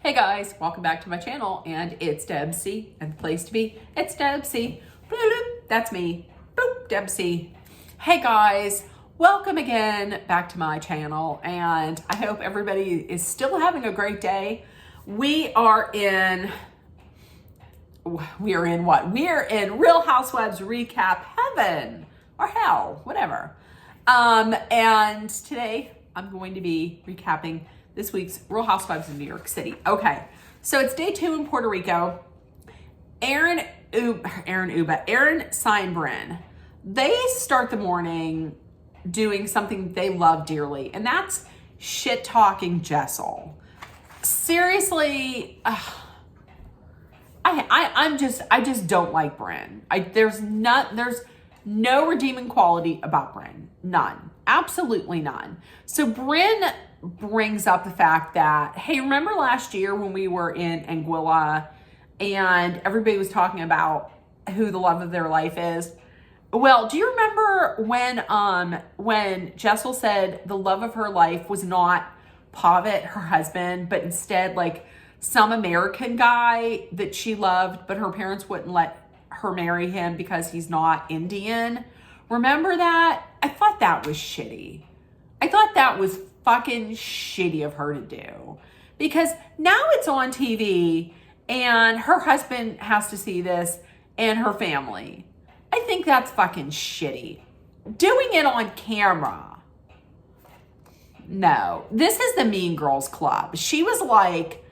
Hey guys, welcome back to my channel, and it's Debsy, and the place to be, it's Debsy. Bloop, that's me. Boop, Debsy. Hey guys, welcome again back to my channel, and I hope everybody is still having a great day. We are in what? We're in Real Housewives recap heaven or hell, whatever. And today I'm going to be recapping this week's Real Housewives of New York City. Okay, so it's day 2 in Puerto Rico. Aaron Seinbrin, they start the morning doing something they love dearly, and that's shit-talking Jessel. Seriously, I just don't like Brynn. There's no redeeming quality about Brynn. None. Absolutely none. So Brynn brings up the fact that, hey, remember last year when we were in Anguilla and everybody was talking about who the love of their life is? Well, do you remember when Jessel said the love of her life was not Pavitt, her husband, but instead like some American guy that she loved, but her parents wouldn't let her marry him because he's not Indian? Remember that? I thought that was shitty. I thought that was fucking shitty of her to do, because now it's on TV and her husband has to see this and her family. I think that's fucking shitty. Doing it on camera. No, this is the Mean Girls Club. She was like,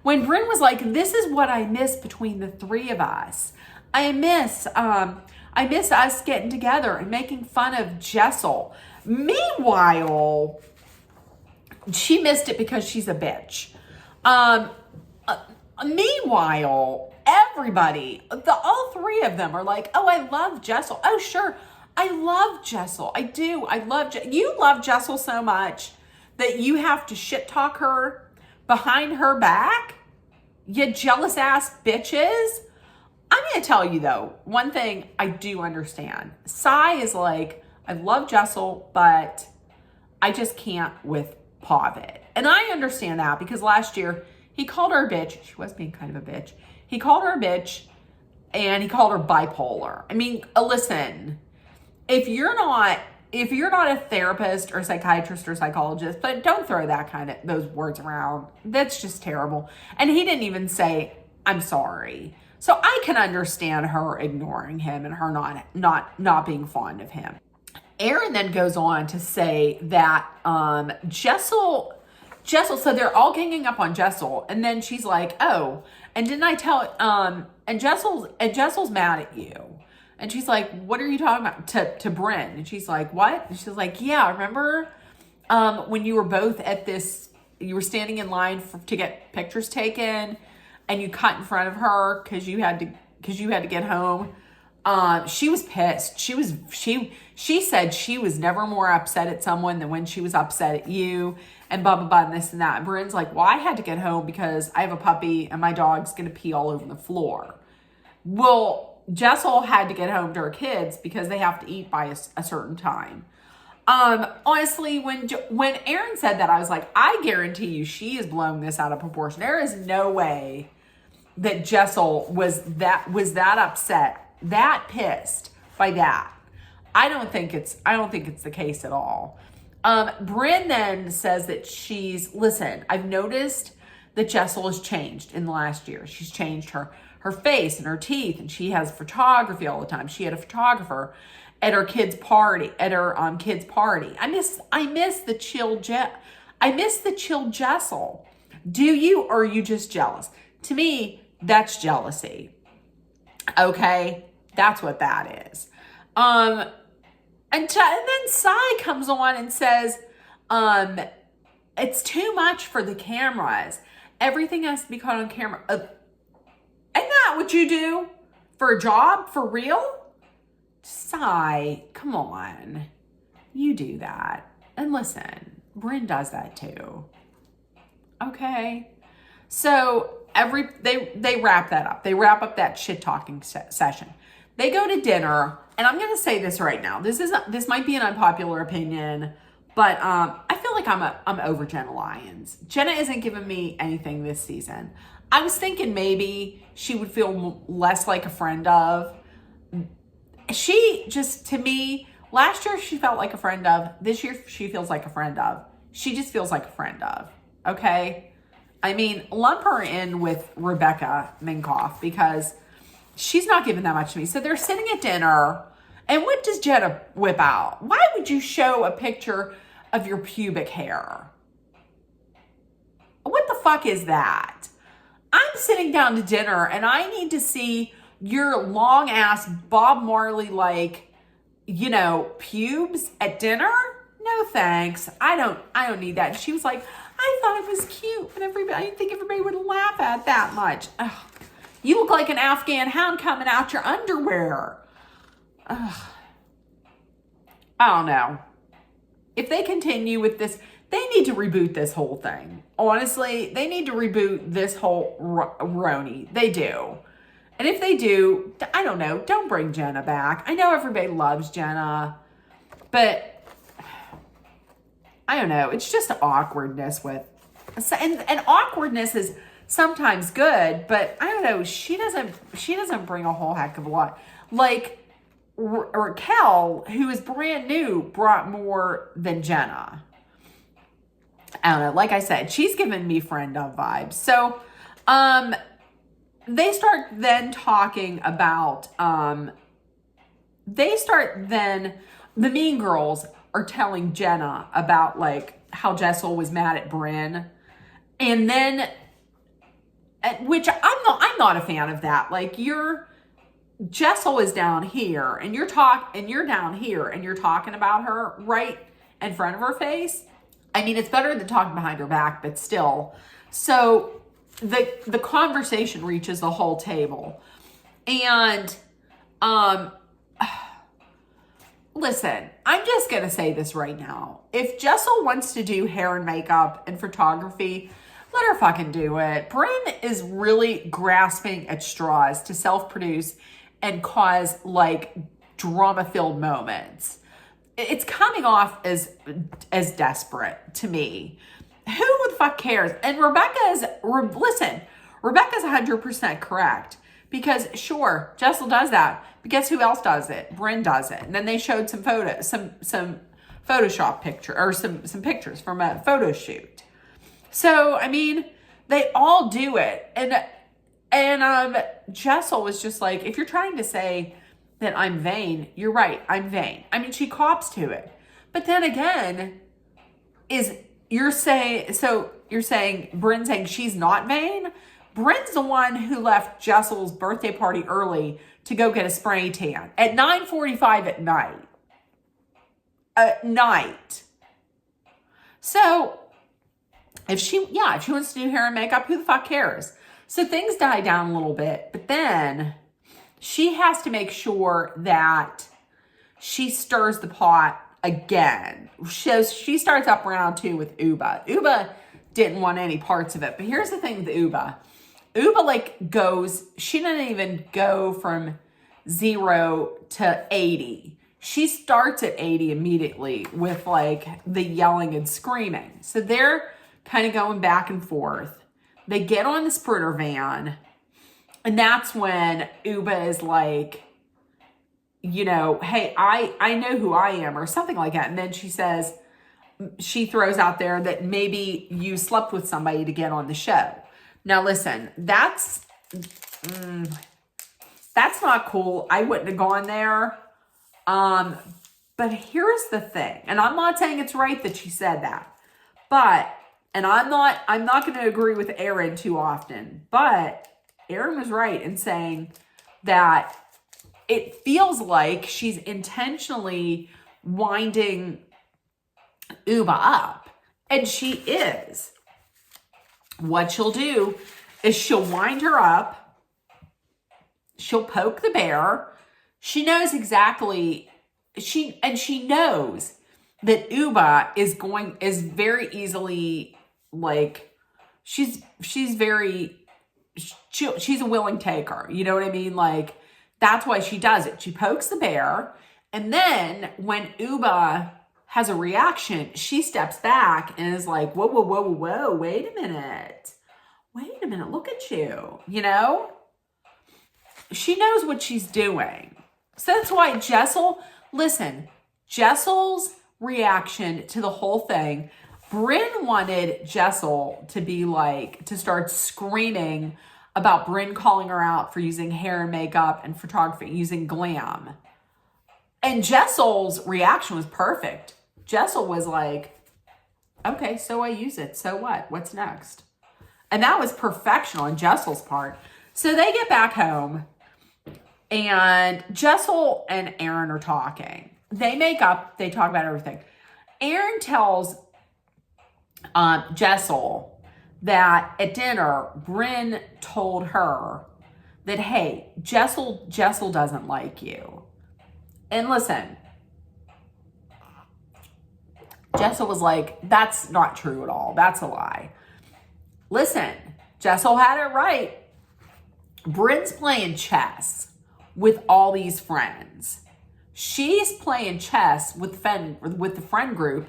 when Brynn was like, this is what I miss between the three of us. I miss us getting together and making fun of Jessel. Meanwhile, she missed it because she's a bitch. Meanwhile, everybody, all three of them are like, oh, I love Jessel. Oh, sure. I love Jessel. I do. You love Jessel so much that you have to shit talk her behind her back? You jealous ass bitches. I'm going to tell you though, one thing I do understand. Sai is like, I love Jessel, but I just can't with Pavitt. And I understand that because last year he called her a bitch. She was being kind of a bitch. He called her a bitch and he called her bipolar. I mean, listen, if you're not a therapist or a psychiatrist or psychologist, but don't throw those words around. That's just terrible. And he didn't even say, I'm sorry. So I can understand her ignoring him and her not being fond of him. Aaron then goes on to say that Jessel, so they're all ganging up on Jessel, and then she's like, oh, and didn't I tell, and Jessel's mad at you. And she's like, what are you talking about? To Brynn. And she's like, what? And she's like, yeah, remember when you were both at this, you were standing in line to get pictures taken and you cut in front of her because you had to get home. She was pissed. She said she was never more upset at someone than when she was upset at you, and blah, blah, blah, and this and that. And Brynn's like, well, I had to get home because I have a puppy and my dog's going to pee all over the floor. Well, Jessel had to get home to her kids because they have to eat by a certain time. Honestly, when Aaron said that, I was like, I guarantee you she is blowing this out of proportion. There is no way that Jessel was that upset, that pissed by that. I don't think it's the case at all. Brynn then says that listen, I've noticed that Jessel has changed in the last year. She's changed her face and her teeth, and she has photography all the time. She had a photographer at her kids' party, I miss the chill Jessel. Do you, or are you just jealous? To me, that's jealousy. Okay? That's what that is. And then Sai comes on and says, it's too much for the cameras. Everything has to be caught on camera. Isn't that what you do for a job? For real? Sai, come on. You do that. And listen, Brynn does that too. Okay? So they wrap that up. They wrap up that shit talking session. They go to dinner, and I'm going to say this right now. This might be an unpopular opinion, but I feel feel like I'm over Jenna Lyons. Jenna isn't giving me anything this season. I was thinking maybe she would feel less like a friend of. She just, to me, last year she felt like a friend of. This year she feels like a friend of. She just feels like a friend of. Okay? I mean, lump her in with Rebecca Minkoff because she's not giving that much to me. So they're sitting at dinner, and what does Jenna whip out? Why would you show a picture of your pubic hair? What the fuck is that? I'm sitting down to dinner, and I need to see your long ass Bob Marley pubes at dinner? No thanks. I don't need that. And she was like, I thought it was cute, but I didn't think everybody would laugh at that much. Ugh. You look like an Afghan hound coming out your underwear. Ugh. I don't know. If they continue with this, they need to reboot this whole thing. Honestly, they need to reboot this whole Roni. They do. And if they do, I don't know, don't bring Jenna back. I know everybody loves Jenna, but I don't know. It's just awkwardness with, and awkwardness is sometimes good, but I don't know. She doesn't bring a whole heck of a lot. Like Raquel, who is brand new, brought more than Jenna. I don't know. Like I said, she's giving me friend of vibes. So, they start then talking about, the Mean Girls are telling Jenna about like how Jessel was mad at Brynn. And then, which I'm not a fan of that. Like Jessel is down here and you're down here and you're talking about her right in front of her face. I mean, it's better than talking behind her back, but still. So the conversation reaches the whole table. And, listen, I'm just going to say this right now. If Jessel wants to do hair and makeup and photography, let her fucking do it. Brynn is really grasping at straws to self-produce and cause like drama-filled moments. It's coming off as desperate to me. Who the fuck cares? And Rebecca's 100% correct. Because sure, Jessel does that. But guess who else does it? Brynn does it. And then they showed some photos, some Photoshop picture, or some pictures from a photo shoot. So, I mean, they all do it. And Jessel was just like, if you're trying to say that I'm vain, you're right, I'm vain. I mean, she cops to it. But then again, you're saying Brynn's saying she's not vain? Brynn's the one who left Jessel's birthday party early to go get a spray tan at 9:45 at night. At night. So, if she wants to do hair and makeup, who the fuck cares? So things die down a little bit, but then she has to make sure that she stirs the pot again. She starts up round 2 with Uba. Uba didn't want any parts of it, but here's the thing with Uba. Uba she didn't even go from 0 to 80. She starts at 80 immediately with like the yelling and screaming. So they're kind of going back and forth. They get on the Sprinter van, and that's when Uba is like, hey, I know who I am, or something like that. And then she throws out there that maybe you slept with somebody to get on the show. Now listen, that's not cool. I wouldn't have gone there. But here's the thing, and I'm not saying it's right that she said that, and I'm not going to agree with Erin too often, but Erin was right in saying that it feels like she's intentionally winding Uba up. And she is. What she'll do is she'll wind her up. She'll poke the bear. She knows exactly, she knows that Uba is very easily, like, she's a willing taker. You know what I mean? Like, that's why she does it. She pokes the bear. And then when Uba has a reaction. She steps back and is like, whoa, whoa, whoa, whoa, wait a minute. Wait a minute, look at you, you know? She knows what she's doing. So that's why Jessel's reaction to the whole thing, Brynn wanted Jessel to be like, to start screaming about Brynn calling her out for using hair and makeup and photography, using glam. And Jessel's reaction was perfect. Jessel was like, okay, so I use it. So what? What's next? And that was perfection on Jessel's part. So they get back home and Jessel and Aaron are talking. They make up, they talk about everything. Aaron tells Jessel that at dinner, Brynn told her that, hey, Jessel doesn't like you. And listen, Jessel was like, that's not true at all. That's a lie. Listen, Jessel had it right. Brynn's playing chess with all these friends. She's playing chess with the friend group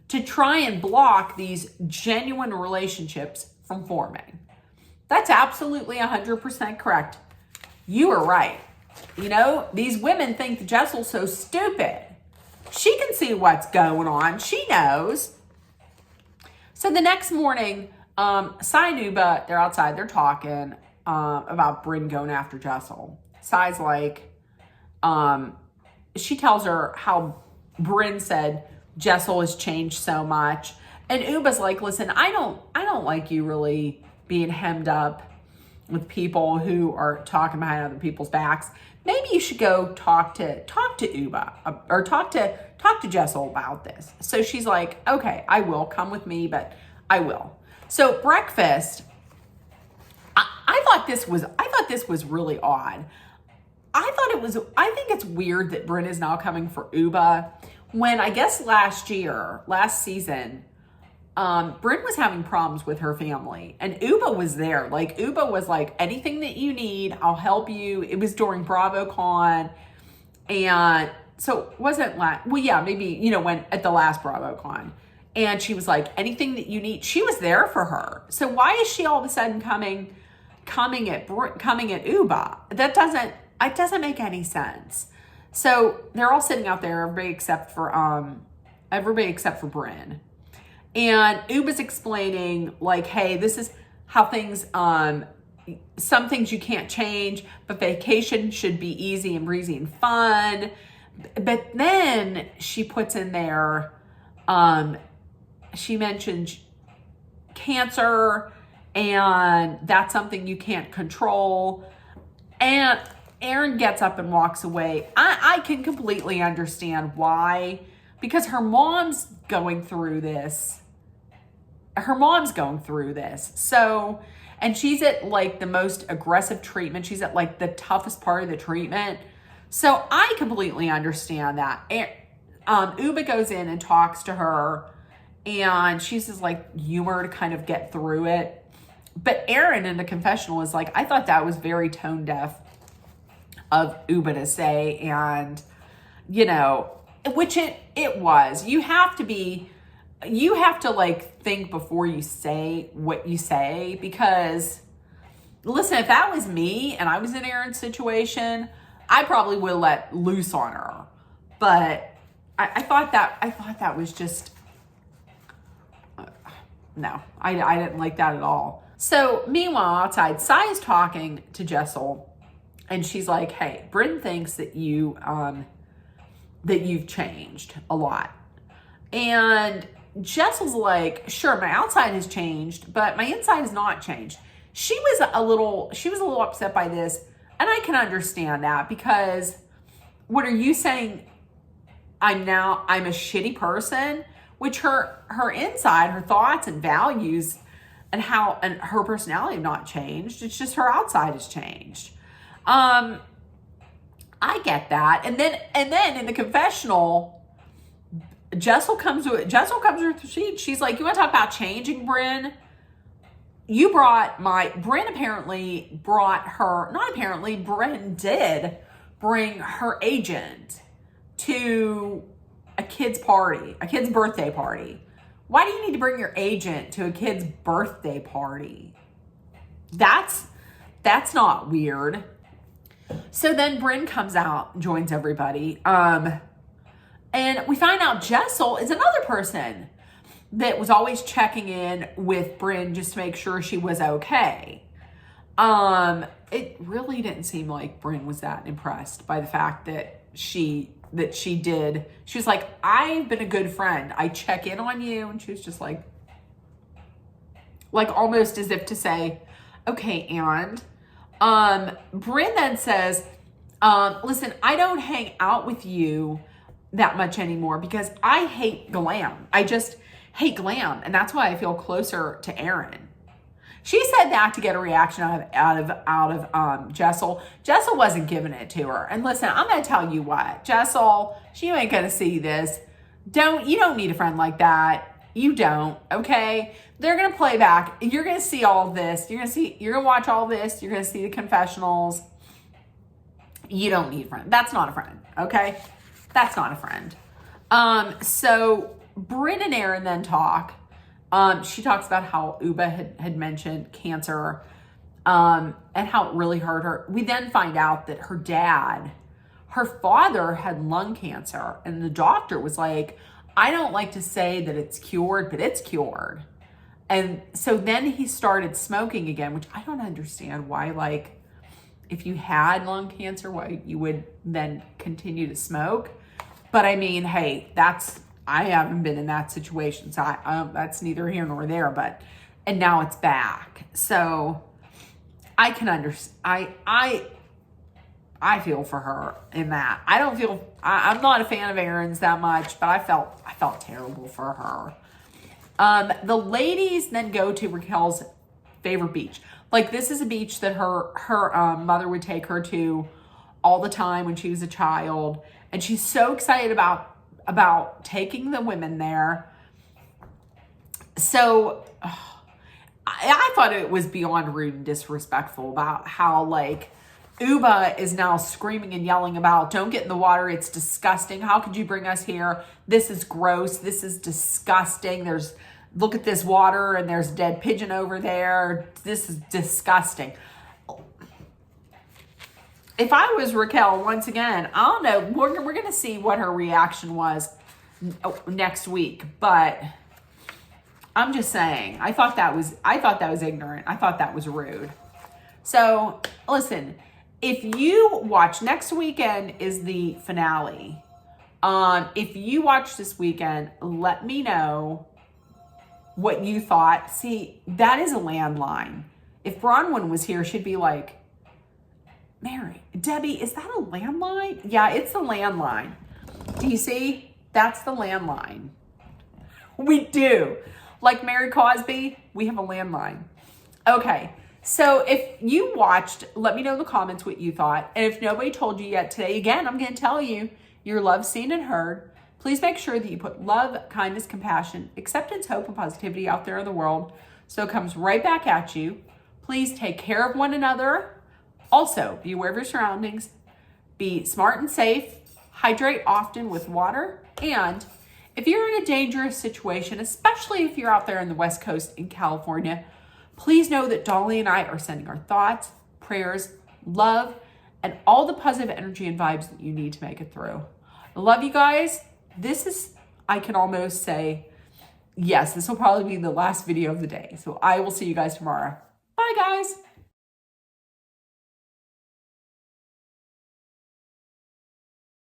to try and block these genuine relationships from forming. That's absolutely 100% correct. You are right. You know, these women think that Jessel's so stupid. She can see what's going on. She knows. So the next morning, Sai and Uba, they're outside. They're talking about Brynn going after Jessel. Sai's like, she tells her how Brynn said Jessel has changed so much. And Uba's like, listen, I don't like you really being hemmed up with people who are talking behind other people's backs. Maybe you should go talk to Uba or talk to Jessel about this. So she's like, okay, I will come with me, but I will. So breakfast, I thought this was really odd. I think it's weird that Brynn is now coming for Uba when I guess last season, Brynn was having problems with her family and Uba was there. Like Uba was like, anything that you need, I'll help you. It was during BravoCon. And so it wasn't maybe, when at the last BravoCon. And she was like, anything that you need, she was there for her. So why is she all of a sudden coming at Uba? It doesn't make any sense. So they're all sitting out there, everybody except for Brynn. And Uba's explaining like, hey, this is how things, some things you can't change, but vacation should be easy and breezy and fun. But then she puts in there, she mentioned cancer and that's something you can't control. And Aaron gets up and walks away. I can completely understand why, because her mom's going through this. So, and she's at like the most aggressive treatment. She's at like the toughest part of the treatment. So I completely understand that. Uba goes in and talks to her and she's just like humor to kind of get through it. But Aaron in the confessional is like, I thought that was very tone deaf of Uba to say, and which it was. You have to like think before you say what you say, because listen, if that was me and I was in Aaron's situation, I probably would have let loose on her. But I thought that was just no, I didn't like that at all. So meanwhile, outside, Sai is talking to Jessel. And she's like, hey, Brynn thinks that you've changed a lot. And Jessel's like, sure, my outside has changed, but my inside has not changed. She was a little upset by this. And I can understand that, because what are you saying? I'm a shitty person, which her inside, her thoughts and values and her personality have not changed. It's just her outside has changed. I get that. And then in the confessional, Jessel comes with her sheet. She's like, you want to talk about changing, Brynn? Brynn apparently brought her, not apparently, Brynn did bring her agent to a kid's party, a kid's birthday party. Why do you need to bring your agent to a kid's birthday party? That's not weird. So then Brynn comes out, joins everybody. And we find out Jessel is another person that was always checking in with Brynn just to make sure she was okay. It really didn't seem like Brynn was that impressed by the fact that she was like, I've been a good friend. I check in on you. And she was just like almost as if to say, okay, and Brynn then says, listen, I don't hang out with you that much anymore because I hate glam. I just hate glam. And that's why I feel closer to Aaron. She said that to get a reaction out of Jessel. Jessel wasn't giving it to her. And listen, I'm going to tell you what, Jessel, she ain't going to see this. You don't need a friend like that. You don't, okay? They're going to play back. You're going to see all of this. You're going to watch all this. You're going to see the confessionals. You don't need a friend. That's not a friend, okay? That's not a friend. So Brynn and Aaron then talk. She talks about how Uba had mentioned cancer, and how it really hurt her. We then find out that her father had lung cancer, and the doctor was like, I don't like to say that it's cured, but it's cured. And so then he started smoking again, which I don't understand why, if you had lung cancer, why you would then continue to smoke. But I mean, hey, I haven't been in that situation, so that's neither here nor there, and now it's back. So I can understand, I feel for her in that. I'm not a fan of Aaron's that much, but I felt terrible for her. The ladies then go to Raquel's favorite beach. This is a beach that her mother would take her to all the time when she was a child. And she's so excited about taking the women there. So I thought it was beyond rude and disrespectful about how Uba is now screaming and yelling about, don't get in the water. It's disgusting. How could you bring us here? This is gross. This is disgusting. Look at this water and there's a dead pigeon over there. This is disgusting. If I was Raquel, once again, I don't know. We're going to see what her reaction was next week, but I'm just saying, I thought that was ignorant. I thought that was rude. So listen, if you watch, next weekend is the finale. If you watch this weekend, let me know what you thought. See, that is a landline. If Bronwyn was here, she'd be like, Debbie, is that a landline? Yeah, it's a landline. Do you see? That's the landline. We do. Like Mary Cosby, we have a landline. Okay, so if you watched, let me know in the comments what you thought. And if nobody told you yet today, again, I'm going to tell you, you're loved, seen, and heard. Please make sure that you put love, kindness, compassion, acceptance, hope, and positivity out there in the world so it comes right back at you. Please take care of one another. Also, be aware of your surroundings, be smart and safe, hydrate often with water, and if you're in a dangerous situation, especially if you're out there in the West Coast in California, please know that Dolly and I are sending our thoughts, prayers, love, and all the positive energy and vibes that you need to make it through. I love you guys. I can almost say, yes, this will probably be the last video of the day. So I will see you guys tomorrow. Bye, guys.